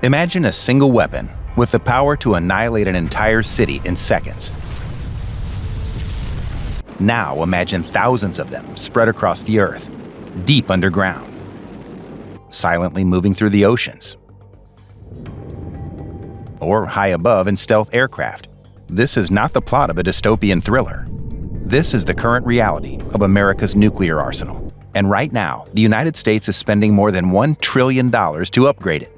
Imagine a single weapon with the power to annihilate an entire city in seconds. Now imagine thousands of them spread across the Earth, deep underground, silently moving through the oceans, or high above in stealth aircraft. This is not the plot of a dystopian thriller. This is the current reality of America's nuclear arsenal. And right now, the United States is spending more than $1 trillion to upgrade it.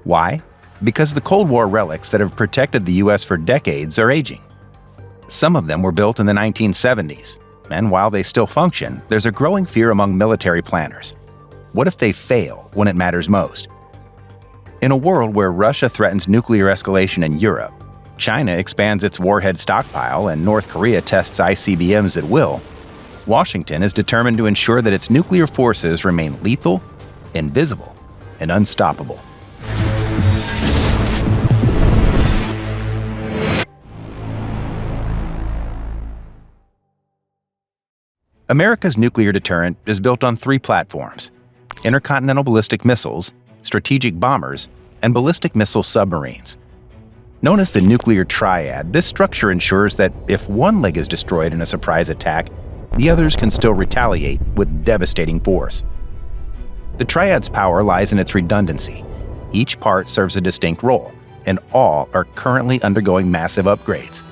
Why? Because the Cold War relics that have protected the US for decades are aging. Some of them were built in the 1970s, and while they still function, there's a growing fear among military planners. What if they fail when it matters most? In a world where Russia threatens nuclear escalation in Europe, China expands its warhead stockpile, and North Korea tests ICBMs at will, Washington is determined to ensure that its nuclear forces remain lethal, invisible, and unstoppable. America's nuclear deterrent is built on 3 platforms: intercontinental ballistic missiles, strategic bombers, and ballistic missile submarines. Known as the nuclear triad, this structure ensures that if one leg is destroyed in a surprise attack, the others can still retaliate with devastating force. The triad's power lies in its redundancy. Each part serves a distinct role, and all are currently undergoing massive upgrades.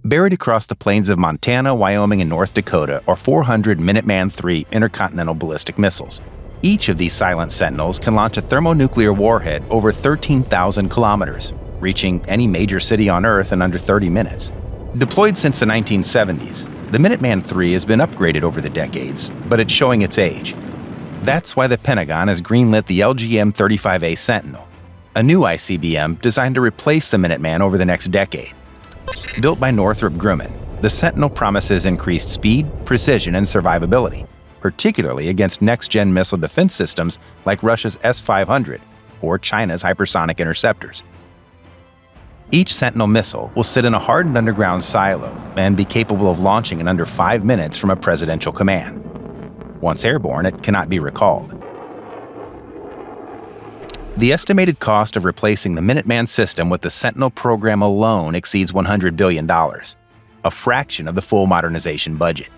Buried across the plains of Montana, Wyoming, and North Dakota are 400 Minuteman III intercontinental ballistic missiles. Each of these silent sentinels can launch a thermonuclear warhead over 13,000 kilometers, reaching any major city on Earth in under 30 minutes. Deployed since the 1970s, the Minuteman III has been upgraded over the decades, but it's showing its age. That's why the Pentagon has greenlit the LGM-35A Sentinel, a new ICBM designed to replace the Minuteman over the next decade. Built by Northrop Grumman, the Sentinel promises increased speed, precision, and survivability, particularly against next-gen missile defense systems like Russia's S-500 or China's hypersonic interceptors. Each Sentinel missile will sit in a hardened underground silo and be capable of launching in under 5 minutes from a presidential command. Once airborne, it cannot be recalled. The estimated cost of replacing the Minuteman system with the Sentinel program alone exceeds $100 billion, a fraction of the full modernization budget.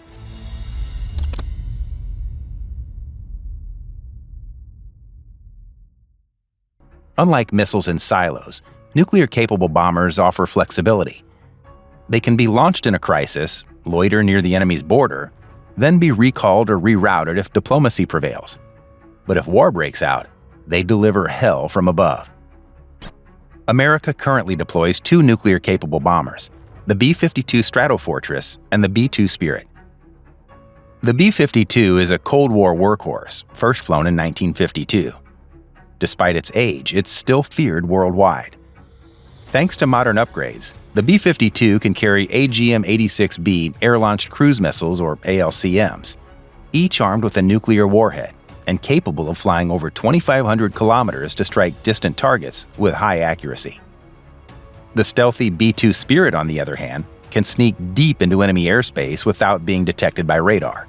Unlike missiles in silos, nuclear-capable bombers offer flexibility. They can be launched in a crisis, loiter near the enemy's border, then be recalled or rerouted if diplomacy prevails. But if war breaks out, they deliver hell from above. America currently deploys 2 nuclear-capable bombers, the B-52 Stratofortress and the B-2 Spirit. The B-52 is a Cold War workhorse, first flown in 1952. Despite its age, it's still feared worldwide. Thanks to modern upgrades, the B-52 can carry AGM-86B air-launched cruise missiles, or ALCMs, each armed with a nuclear warhead and capable of flying over 2,500 kilometers to strike distant targets with high accuracy. The stealthy B-2 Spirit, on the other hand, can sneak deep into enemy airspace without being detected by radar.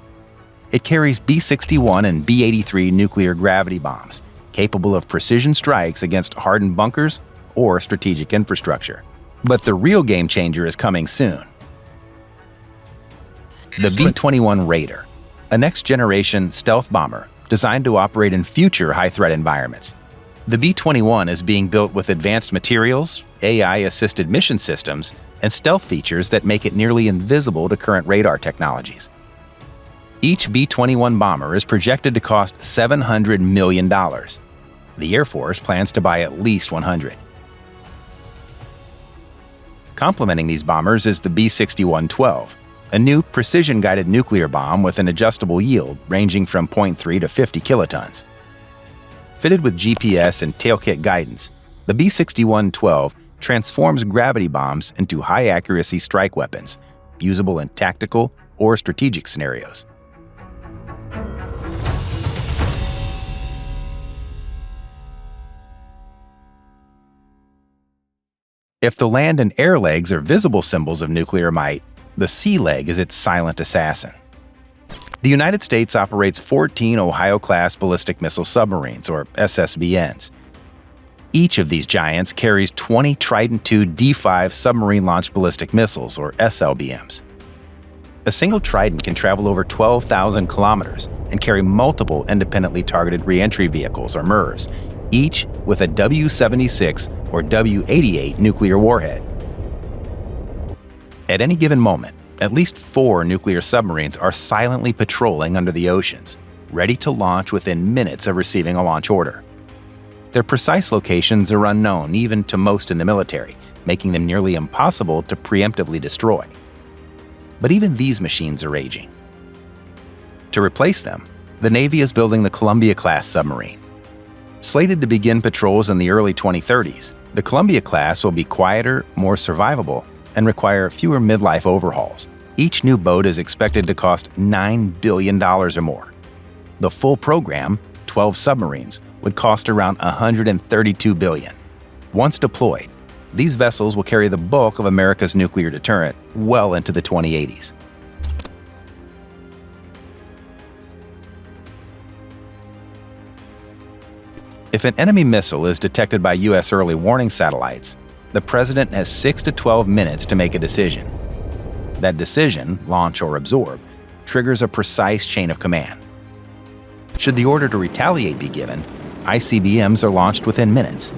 It carries B-61 and B-83 nuclear gravity bombs, capable of precision strikes against hardened bunkers or strategic infrastructure. But the real game changer is coming soon. The B-21 Raider, a next-generation stealth bomber designed to operate in future high-threat environments. The B-21 is being built with advanced materials, AI-assisted mission systems, and stealth features that make it nearly invisible to current radar technologies. Each B-21 bomber is projected to cost $700 million. The Air Force plans to buy at least 100. Complementing these bombers is the B-61-12, a new precision-guided nuclear bomb with an adjustable yield ranging from 0.3 to 50 kilotons. Fitted with GPS and tailkit guidance, the B-61-12 transforms gravity bombs into high-accuracy strike weapons, usable in tactical or strategic scenarios. If the land and air legs are visible symbols of nuclear might, the sea leg is its silent assassin. The United States operates 14 Ohio-class ballistic missile submarines, or SSBNs. Each of these giants carries 20 Trident II D5 submarine-launched ballistic missiles, or SLBMs. A single Trident can travel over 12,000 kilometers and carry multiple independently targeted reentry vehicles, or MIRVs, each with a W-76 or W-88 nuclear warhead. At any given moment, at least 4 nuclear submarines are silently patrolling under the oceans, ready to launch within minutes of receiving a launch order. Their precise locations are unknown even to most in the military, making them nearly impossible to preemptively destroy. But even these machines are aging. To replace them, the Navy is building the Columbia-class submarine. Slated to begin patrols in the early 2030s, the Columbia-class will be quieter, more survivable, and require fewer midlife overhauls. Each new boat is expected to cost $9 billion or more. The full program, 12 submarines, would cost around $132 billion. Once deployed, these vessels will carry the bulk of America's nuclear deterrent well into the 2080s. If an enemy missile is detected by U.S. early warning satellites, the President has 6 to 12 minutes to make a decision. That decision, launch or absorb, triggers a precise chain of command. Should the order to retaliate be given, ICBMs are launched within minutes.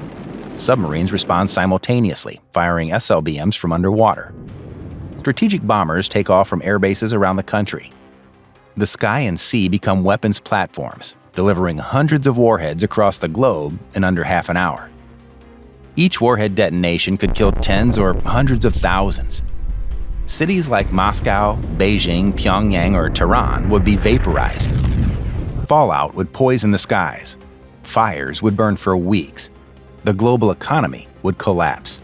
Submarines respond simultaneously, firing SLBMs from underwater. Strategic bombers take off from air bases around the country. The sky and sea become weapons platforms, delivering hundreds of warheads across the globe in under half an hour. Each warhead detonation could kill tens or hundreds of thousands. Cities like Moscow, Beijing, Pyongyang, or Tehran would be vaporized. Fallout would poison the skies. Fires would burn for weeks. The global economy would collapse.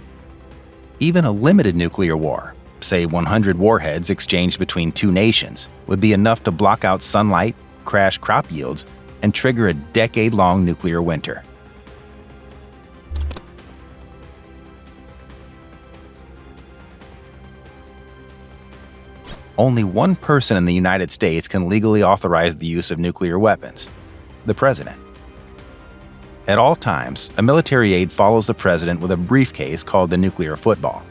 Even a limited nuclear war, say 100 warheads exchanged between 2 nations, would be enough to block out sunlight, crash crop yields, and trigger a decade-long nuclear winter. Only one person in the United States can legally authorize the use of nuclear weapons: the President. At all times, a military aide follows the President with a briefcase called the nuclear football.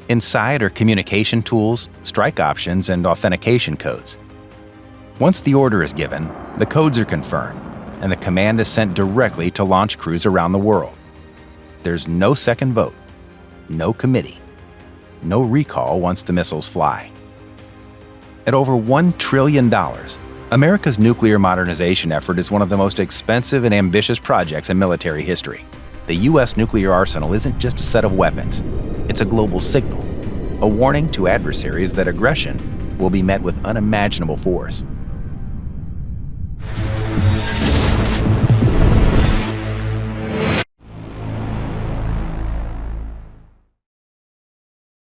Inside are communication tools, strike options, and authentication codes. Once the order is given, the codes are confirmed, and the command is sent directly to launch crews around the world. There's no second vote, no committee, no recall once the missiles fly. At over $1 trillion, America's nuclear modernization effort is one of the most expensive and ambitious projects in military history. The U.S. nuclear arsenal isn't just a set of weapons. It's a global signal, a warning to adversaries that aggression will be met with unimaginable force.